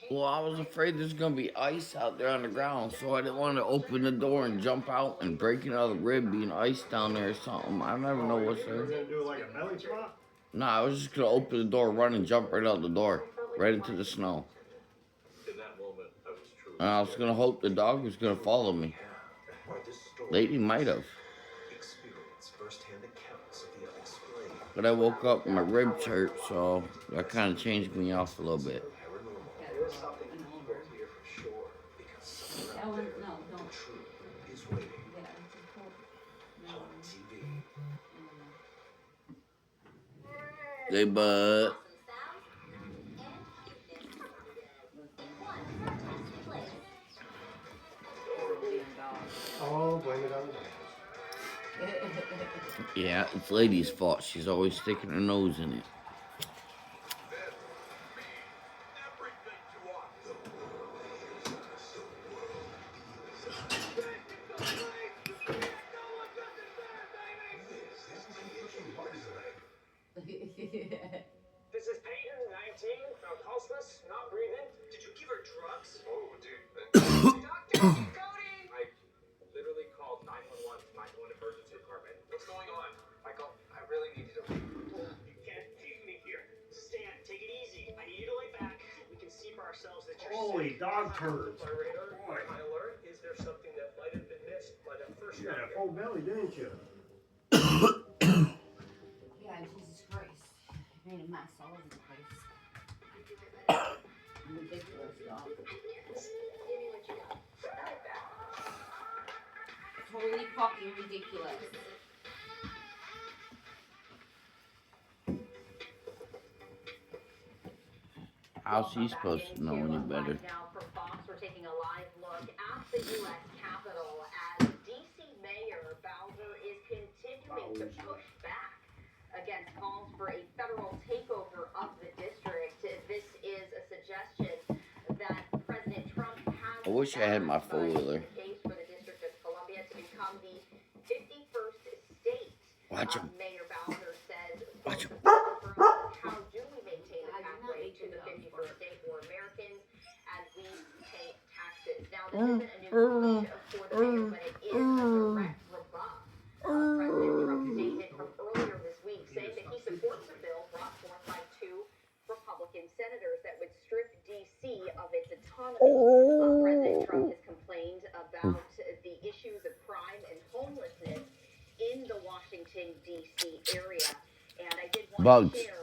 Well, I was afraid there's gonna be ice out there on the ground, so I didn't want to open the door and jump out and break another rib, being ice down there or something. I never know what's there. You were gonna do like a belly flop? Nah, I was just gonna open the door, run, and jump right out the door, right into the snow. And I was gonna hope the dog was gonna follow me. Lady might have. But I woke up and my ribs hurt, so that kind of changed me off a little bit. Hey, bud. Oh, blame it on the dogs. Yeah, it's Lady's fault. She's always sticking her nose in it. This is Peyton, 19, pulseless, not breathing. Did you give her drugs? Oh, dude. Doctor, Cody! I literally called 911 to 911 emergency department. What's going on? Michael, I really need you to leave. You can't keep me here. Stan, take it easy. I need you to lay back. We can see for ourselves that you're Holy sick. dog turds. My radar, Boy. my alert, is there something that might have been missed by the first You had a round? full belly, didn't you? Yeah, Jesus Christ. I made a mess all over the place. Ridiculous, dog. Totally fucking ridiculous. How's he supposed to know any better? Now for Fox, we're taking a live look at the U.S. Capitol as D.C. Mayor Bowser is continuing to push back against calls for a federal takeover of the district. This is a suggestion that President Trump has. I wish I had my four-wheeler. Case for the District of Columbia to become the 51st state. Watch him. Mayor Bowser says. Watch him. How do we maintain a pathway to the 51st state for Americans as we pay taxes? Now, this isn't a new push for the mayor, but it is a direct rebuff. President Trump stated from earlier this week saying that he supports a bill brought forth by two Republican senators that would strip D.C. of its autonomy. President Trump has complained about the issues of crime and homelessness in the Washington, D.C. area. And I did want Bugs. to share